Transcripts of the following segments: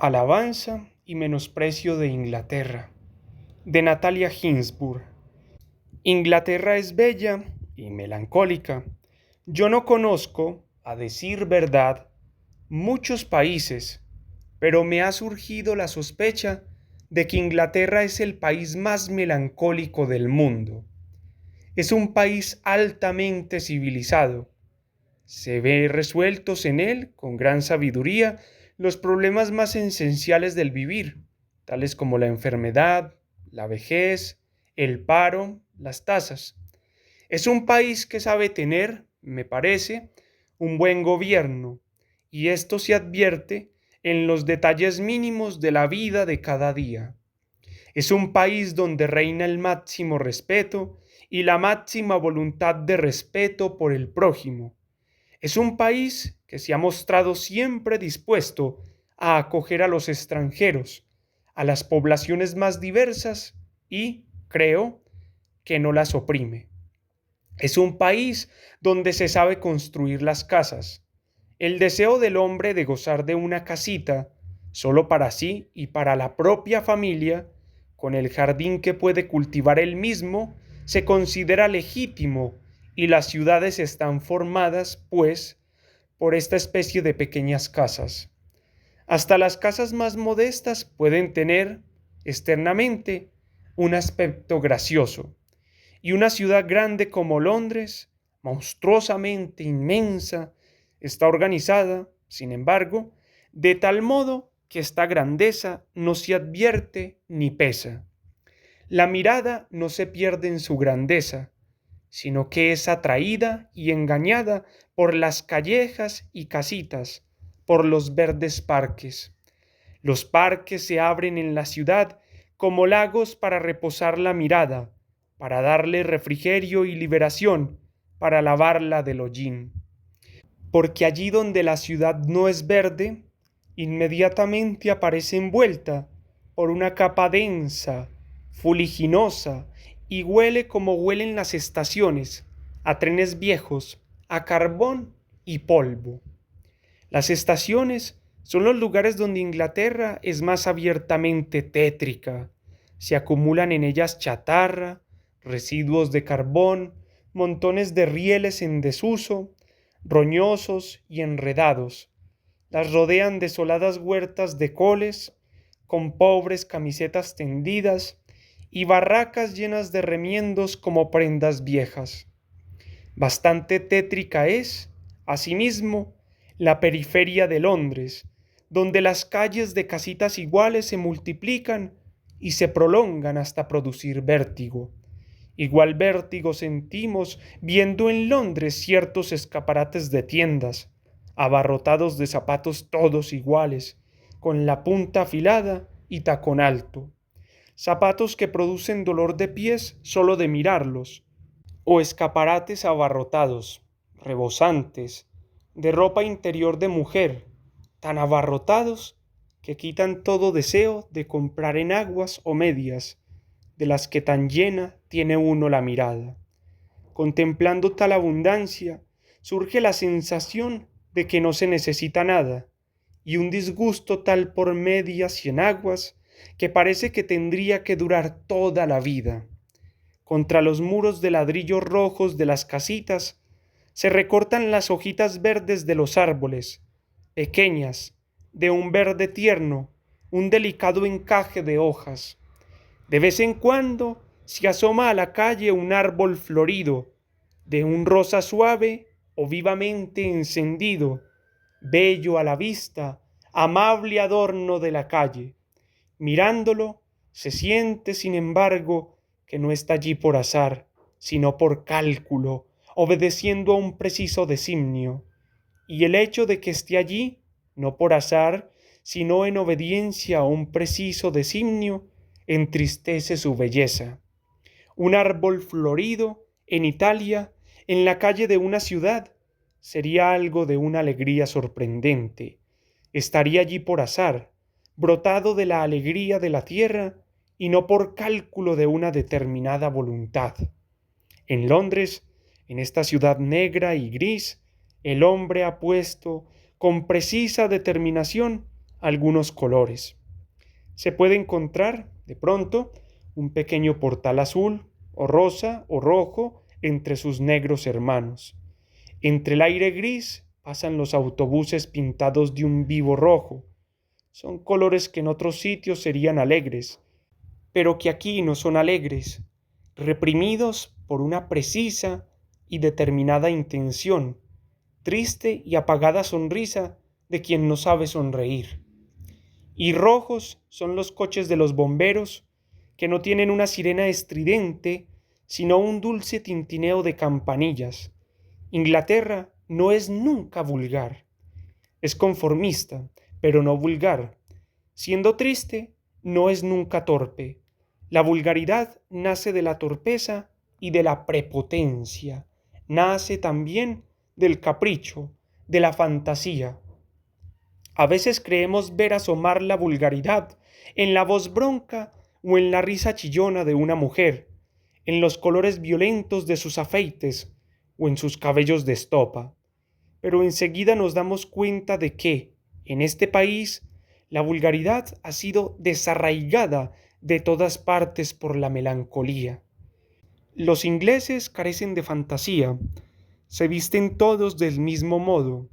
Alabanza y menosprecio de Inglaterra, de Natalia Ginsburg. Inglaterra es bella y melancólica. Yo no conozco, a decir verdad, muchos países, pero me ha surgido la sospecha de que Inglaterra es el país más melancólico del mundo. Es un país altamente civilizado. Se ve resueltos en él, con gran sabiduría, los problemas más esenciales del vivir, tales como la enfermedad, la vejez, el paro, las tasas. Es un país que sabe tener, me parece, un buen gobierno, y esto se advierte en los detalles mínimos de la vida de cada día. Es un país donde reina el máximo respeto y la máxima voluntad de respeto por el prójimo. Es un país que se ha mostrado siempre dispuesto a acoger a los extranjeros, a las poblaciones más diversas y, creo, que no las oprime. Es un país donde se sabe construir las casas. El deseo del hombre de gozar de una casita, solo para sí y para la propia familia, con el jardín que puede cultivar él mismo, se considera legítimo y las ciudades están formadas, pues, por esta especie de pequeñas casas. Hasta las casas más modestas pueden tener, externamente, un aspecto gracioso. Y una ciudad grande como Londres, monstruosamente inmensa, está organizada, sin embargo, de tal modo que esta grandeza no se advierte ni pesa. La mirada no se pierde en su grandeza, sino que es atraída y engañada por las callejas y casitas, por los verdes parques. Los parques se abren en la ciudad como lagos para reposar la mirada, para darle refrigerio y liberación, para lavarla del hollín. Porque allí donde la ciudad no es verde, inmediatamente aparece envuelta por una capa densa, fuliginosa, y huele como huelen las estaciones, a trenes viejos, a carbón y polvo. Las estaciones son los lugares donde Inglaterra es más abiertamente tétrica. Se acumulan en ellas chatarra, residuos de carbón, montones de rieles en desuso, roñosos y enredados. Las rodean desoladas huertas de coles, con pobres camisetas tendidas y barracas llenas de remiendos como prendas viejas. Bastante tétrica es, asimismo, la periferia de Londres, donde las calles de casitas iguales se multiplican y se prolongan hasta producir vértigo. Igual vértigo sentimos viendo en Londres ciertos escaparates de tiendas, abarrotados de zapatos todos iguales, con la punta afilada y tacón alto. Zapatos que producen dolor de pies solo de mirarlos, o escaparates abarrotados, rebosantes, de ropa interior de mujer, tan abarrotados que quitan todo deseo de comprar enaguas o medias, de las que tan llena tiene uno la mirada. Contemplando tal abundancia, surge la sensación de que no se necesita nada, y un disgusto tal por medias y enaguas que parece que tendría que durar toda la vida. Contra los muros de ladrillos rojos de las casitas se recortan las hojitas verdes de los árboles, pequeñas, de un verde tierno, un delicado encaje de hojas. De vez en cuando se asoma a la calle un árbol florido, de un rosa suave o vivamente encendido, bello a la vista, amable adorno de la calle. Mirándolo, se siente, sin embargo, que no está allí por azar, sino por cálculo, obedeciendo a un preciso designio. Y el hecho de que esté allí, no por azar, sino en obediencia a un preciso designio, entristece su belleza. Un árbol florido en Italia, en la calle de una ciudad, sería algo de una alegría sorprendente. Estaría allí por azar, brotado de la alegría de la tierra y no por cálculo de una determinada voluntad. En Londres, en esta ciudad negra y gris, el hombre ha puesto, con precisa determinación, algunos colores. Se puede encontrar, de pronto, un pequeño portal azul, o rosa, o rojo, entre sus negros hermanos. Entre el aire gris pasan los autobuses pintados de un vivo rojo. Son colores que en otros sitios serían alegres, pero que aquí no son alegres, reprimidos por una precisa y determinada intención, triste y apagada sonrisa de quien no sabe sonreír. Y rojos son los coches de los bomberos, que no tienen una sirena estridente, sino un dulce tintineo de campanillas. Inglaterra no es nunca vulgar. Es conformista, pero no vulgar. Siendo triste, no es nunca torpe. La vulgaridad nace de la torpeza y de la prepotencia. Nace también del capricho, de la fantasía. A veces creemos ver asomar la vulgaridad en la voz bronca o en la risa chillona de una mujer, en los colores violentos de sus afeites o en sus cabellos de estopa. Pero enseguida nos damos cuenta de que, en este país, la vulgaridad ha sido desarraigada de todas partes por la melancolía. Los ingleses carecen de fantasía, se visten todos del mismo modo.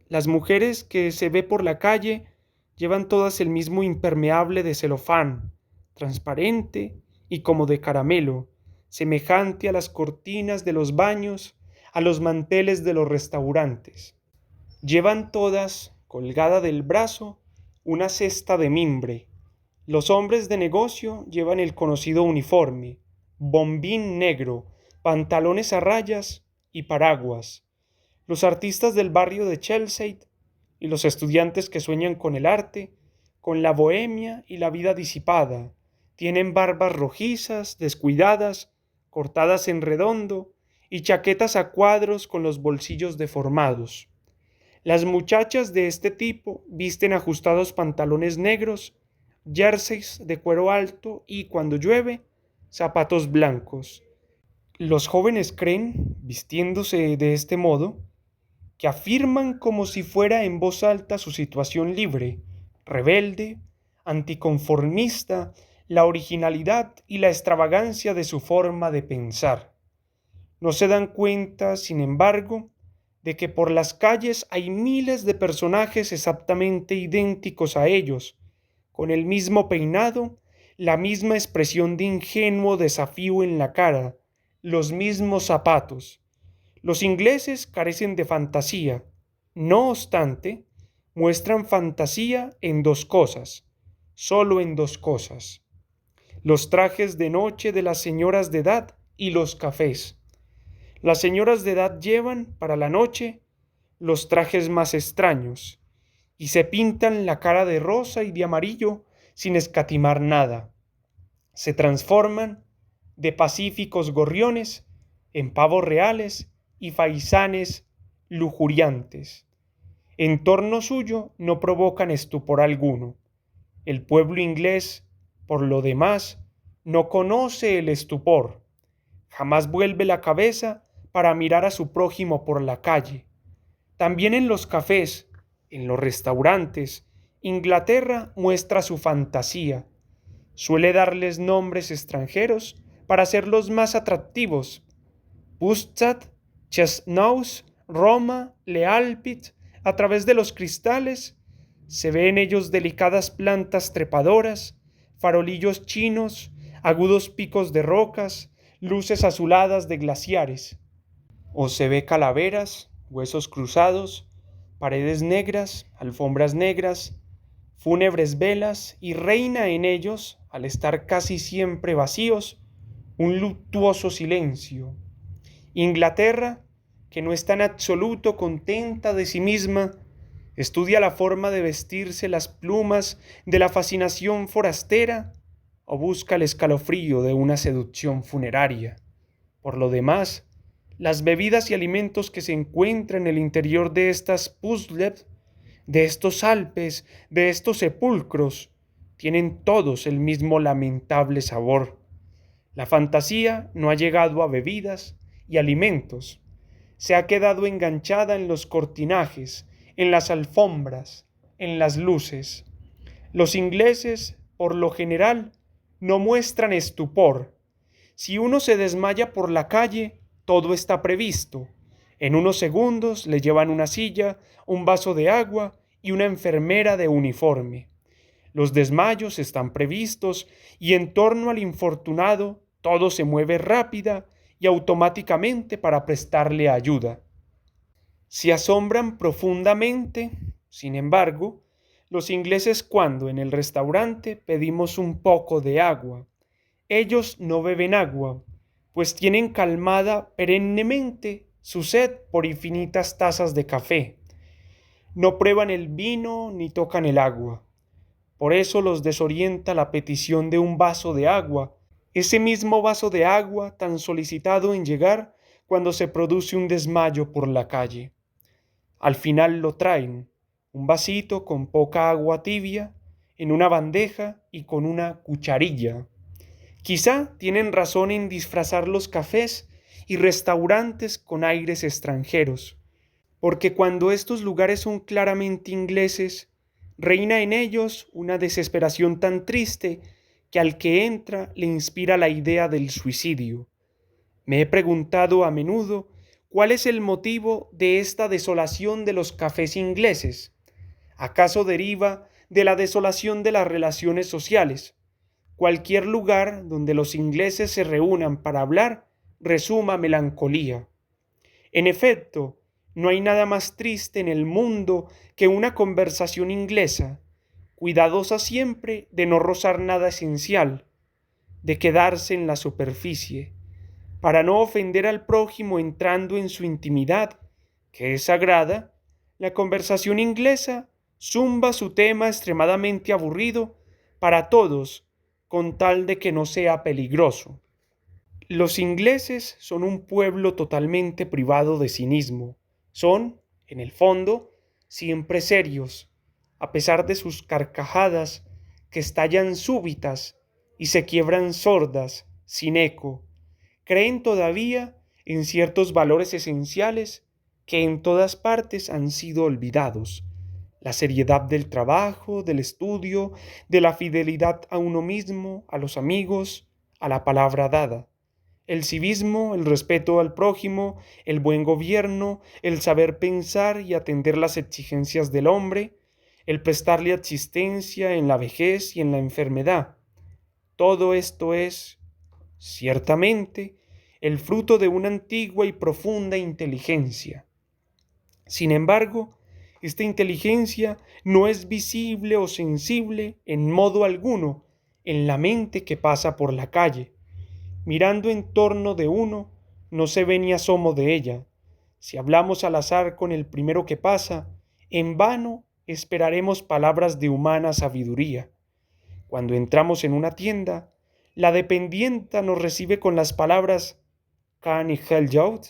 Las mujeres que se ve por la calle llevan todas el mismo impermeable de celofán, transparente y como de caramelo, semejante a las cortinas de los baños, a los manteles de los restaurantes. Llevan todas, colgada del brazo, una cesta de mimbre. Los hombres de negocio llevan el conocido uniforme, bombín negro, pantalones a rayas y paraguas. Los artistas del barrio de Chelsea y los estudiantes que sueñan con el arte, con la bohemia y la vida disipada, tienen barbas rojizas, descuidadas, cortadas en redondo y chaquetas a cuadros con los bolsillos deformados. Las muchachas de este tipo visten ajustados pantalones negros, jerseys de cuero alto y, cuando llueve, zapatos blancos. Los jóvenes creen, vistiéndose de este modo, que afirman como si fuera en voz alta su situación libre, rebelde, anticonformista, la originalidad y la extravagancia de su forma de pensar. No se dan cuenta, sin embargo, de que por las calles hay miles de personajes exactamente idénticos a ellos, con el mismo peinado, la misma expresión de ingenuo desafío en la cara, los mismos zapatos. Los ingleses carecen de fantasía. No obstante, muestran fantasía en dos cosas, solo en dos cosas: los trajes de noche de las señoras de edad y los cafés. Las señoras de edad llevan, para la noche, los trajes más extraños, y se pintan la cara de rosa y de amarillo sin escatimar nada. Se transforman de pacíficos gorriones en pavos reales y faisanes lujuriantes. En torno suyo no provocan estupor alguno. El pueblo inglés, por lo demás, no conoce el estupor. Jamás vuelve la cabeza para mirar a su prójimo por la calle. También en los cafés, en los restaurantes, Inglaterra muestra su fantasía. Suele darles nombres extranjeros para hacerlos más atractivos: Bustard, Chestnut, Roma, Lealpit. A través de los cristales se ven en ellos delicadas plantas trepadoras, farolillos chinos, agudos picos de rocas, luces azuladas de glaciares. O se ve calaveras, huesos cruzados, paredes negras, alfombras negras, fúnebres velas, y reina en ellos, al estar casi siempre vacíos, un luctuoso silencio. Inglaterra, que no está en absoluto contenta de sí misma, estudia la forma de vestirse las plumas de la fascinación forastera o busca el escalofrío de una seducción funeraria. Por lo demás, las bebidas y alimentos que se encuentran en el interior de estas puzzles, de estos Alpes, de estos sepulcros, tienen todos el mismo lamentable sabor. La fantasía no ha llegado a bebidas y alimentos. Se ha quedado enganchada en los cortinajes, en las alfombras, en las luces. Los ingleses, por lo general, no muestran estupor. Si uno se desmaya por la calle, todo está previsto. En unos segundos le llevan una silla, un vaso de agua y una enfermera de uniforme. Los desmayos están previstos y en torno al infortunado todo se mueve rápida y automáticamente para prestarle ayuda. Se asombran profundamente, sin embargo, los ingleses cuando en el restaurante pedimos un poco de agua. Ellos no beben agua, pues tienen calmada perennemente su sed por infinitas tazas de café. No prueban el vino ni tocan el agua. Por eso los desorienta la petición de un vaso de agua, ese mismo vaso de agua tan solicitado en llegar cuando se produce un desmayo por la calle. Al final lo traen, un vasito con poca agua tibia, en una bandeja y con una cucharilla. Quizá tienen razón en disfrazar los cafés y restaurantes con aires extranjeros, porque cuando estos lugares son claramente ingleses, reina en ellos una desesperación tan triste que al que entra le inspira la idea del suicidio. Me he preguntado a menudo cuál es el motivo de esta desolación de los cafés ingleses. ¿Acaso deriva de la desolación de las relaciones sociales? Cualquier lugar donde los ingleses se reúnan para hablar resuma melancolía. En efecto, no hay nada más triste en el mundo que una conversación inglesa, cuidadosa siempre de no rozar nada esencial, de quedarse en la superficie, para no ofender al prójimo entrando en su intimidad, que es sagrada. La conversación inglesa zumba su tema extremadamente aburrido para todos, con tal de que no sea peligroso. Los ingleses son un pueblo totalmente privado de cinismo. Son, en el fondo, siempre serios, a pesar de sus carcajadas que estallan súbitas y se quiebran sordas, sin eco. Creen todavía en ciertos valores esenciales que en todas partes han sido olvidados: la seriedad del trabajo, del estudio, de la fidelidad a uno mismo, a los amigos, a la palabra dada. El civismo, el respeto al prójimo, el buen gobierno, el saber pensar y atender las exigencias del hombre, el prestarle asistencia en la vejez y en la enfermedad. Todo esto es, ciertamente, el fruto de una antigua y profunda inteligencia. Sin embargo, esta inteligencia no es visible o sensible en modo alguno en la mente que pasa por la calle. Mirando en torno de uno, no se ve ni asomo de ella. Si hablamos al azar con el primero que pasa, en vano esperaremos palabras de humana sabiduría. Cuando entramos en una tienda, la dependienta nos recibe con las palabras «Can I help you?»,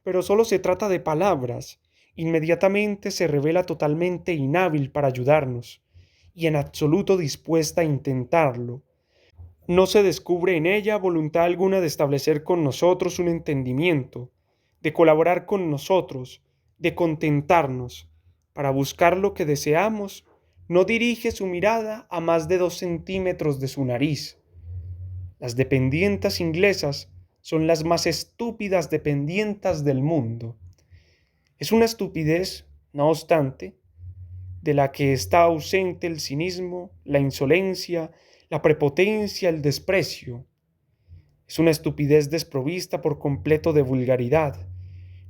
pero solo se trata de palabras. Inmediatamente se revela totalmente inhábil para ayudarnos y en absoluto dispuesta a intentarlo. No se descubre en ella voluntad alguna de establecer con nosotros un entendimiento, de colaborar con nosotros, de contentarnos. Para buscar lo que deseamos, no dirige su mirada a más de 2 centímetros de su nariz. Las dependientas inglesas son las más estúpidas dependientas del mundo. Es una estupidez, no obstante, de la que está ausente el cinismo, la insolencia, la prepotencia, el desprecio. Es una estupidez desprovista por completo de vulgaridad.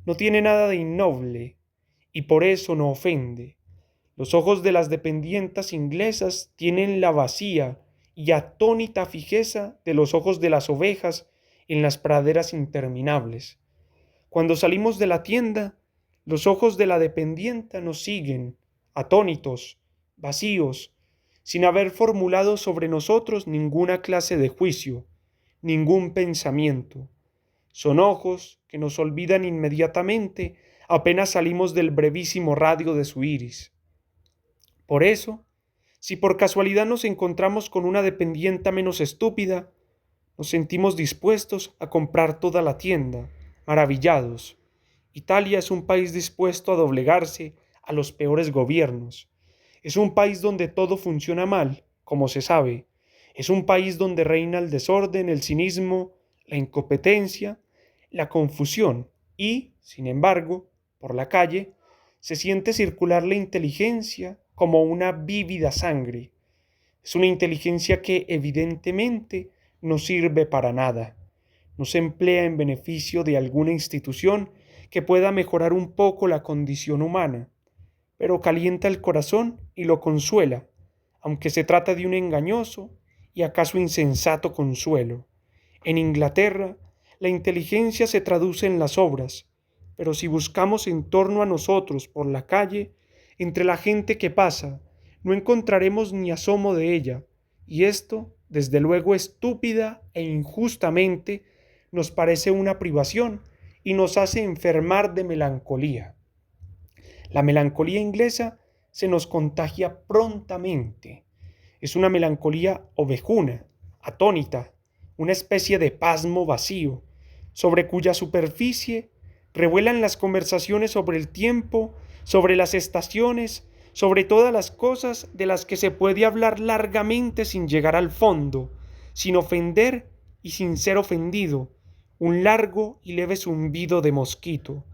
No tiene nada de innoble y por eso no ofende. Los ojos de las dependientas inglesas tienen la vacía y atónita fijeza de los ojos de las ovejas en las praderas interminables. Cuando salimos de la tienda, los ojos de la dependienta nos siguen, atónitos, vacíos, sin haber formulado sobre nosotros ninguna clase de juicio, ningún pensamiento. Son ojos que nos olvidan inmediatamente apenas salimos del brevísimo radio de su iris. Por eso, si por casualidad nos encontramos con una dependienta menos estúpida, nos sentimos dispuestos a comprar toda la tienda, maravillados. Italia es un país dispuesto a doblegarse a los peores gobiernos. Es un país donde todo funciona mal, como se sabe. Es un país donde reina el desorden, el cinismo, la incompetencia, la confusión y, sin embargo, por la calle, se siente circular la inteligencia como una vívida sangre. Es una inteligencia que evidentemente no sirve para nada. No se emplea en beneficio de alguna institución que pueda mejorar un poco la condición humana, pero calienta el corazón y lo consuela, aunque se trata de un engañoso y acaso insensato consuelo. En Inglaterra, la inteligencia se traduce en las obras, pero si buscamos en torno a nosotros por la calle, entre la gente que pasa, no encontraremos ni asomo de ella, y esto, desde luego estúpida e injustamente, nos parece una privación y nos hace enfermar de melancolía. La melancolía inglesa se nos contagia prontamente. Es una melancolía ovejuna, atónita, una especie de pasmo vacío, sobre cuya superficie revuelan las conversaciones sobre el tiempo, sobre las estaciones, sobre todas las cosas de las que se puede hablar largamente sin llegar al fondo, sin ofender y sin ser ofendido, un largo y leve zumbido de mosquito.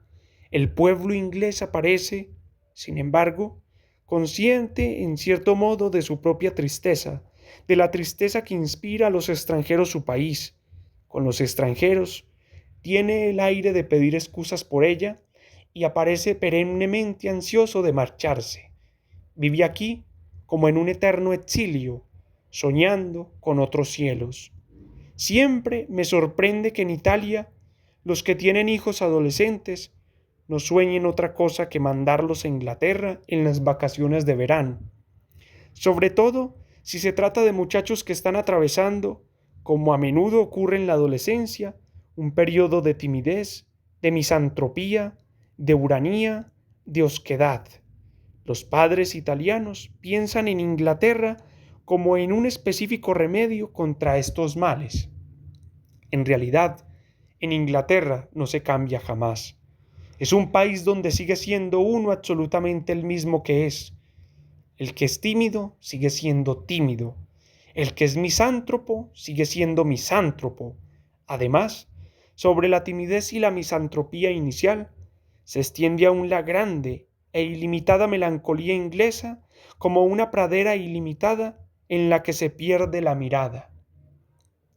El pueblo inglés aparece, sin embargo, consciente en cierto modo de su propia tristeza, de la tristeza que inspira a los extranjeros su país. Con los extranjeros tiene el aire de pedir excusas por ella y aparece perennemente ansioso de marcharse. Vive aquí como en un eterno exilio, soñando con otros cielos. Siempre me sorprende que en Italia los que tienen hijos adolescentes no sueñen otra cosa que mandarlos a Inglaterra en las vacaciones de verano. Sobre todo si se trata de muchachos que están atravesando, como a menudo ocurre en la adolescencia, un periodo de timidez, de misantropía, de uranía, de osquedad. Los padres italianos piensan en Inglaterra como en un específico remedio contra estos males. En realidad, en Inglaterra no se cambia jamás. Es un país donde sigue siendo uno absolutamente el mismo que es. El que es tímido sigue siendo tímido. El que es misántropo sigue siendo misántropo. Además, sobre la timidez y la misantropía inicial, se extiende aún la grande e ilimitada melancolía inglesa como una pradera ilimitada en la que se pierde la mirada.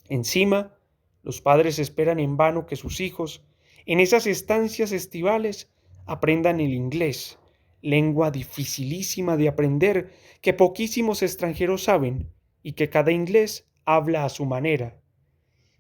Encima, los padres esperan en vano que sus hijos, en esas estancias estivales, aprendan el inglés, lengua dificilísima de aprender que poquísimos extranjeros saben y que cada inglés habla a su manera.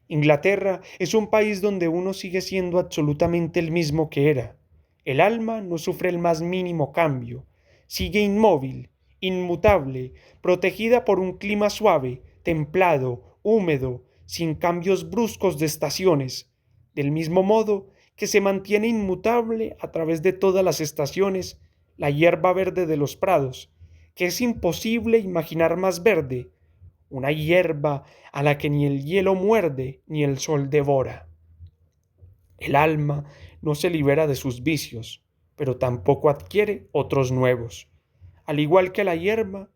Inglaterra es un país donde uno sigue siendo absolutamente el mismo que era. El alma no sufre el más mínimo cambio, sigue inmóvil, inmutable, protegida por un clima suave, templado, húmedo, sin cambios bruscos de estaciones, del mismo modo que se mantiene inmutable a través de todas las estaciones la hierba verde de los prados, que es imposible imaginar más verde, una hierba a la que ni el hielo muerde ni el sol devora. El alma no se libera de sus vicios, pero tampoco adquiere otros nuevos. Al igual que la hierba,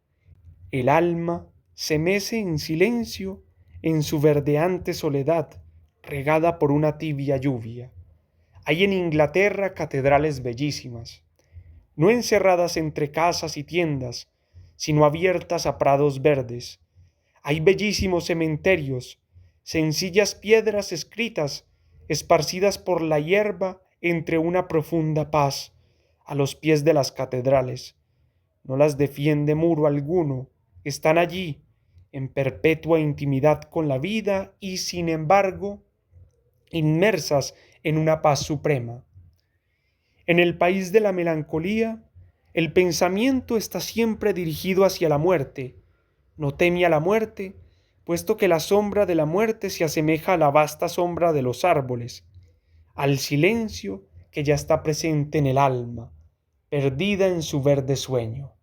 el alma se mece en silencio en su verdeante soledad, regada por una tibia lluvia. Hay en Inglaterra catedrales bellísimas, no encerradas entre casas y tiendas, sino abiertas a prados verdes. Hay bellísimos cementerios, sencillas piedras escritas, esparcidas por la hierba entre una profunda paz, a los pies de las catedrales. No las defiende muro alguno, están allí, en perpetua intimidad con la vida y, sin embargo, inmersas en una paz suprema. En el país de la melancolía, el pensamiento está siempre dirigido hacia la muerte. No teme a la muerte, puesto que la sombra de la muerte se asemeja a la vasta sombra de los árboles, al silencio que ya está presente en el alma, perdida en su verde sueño.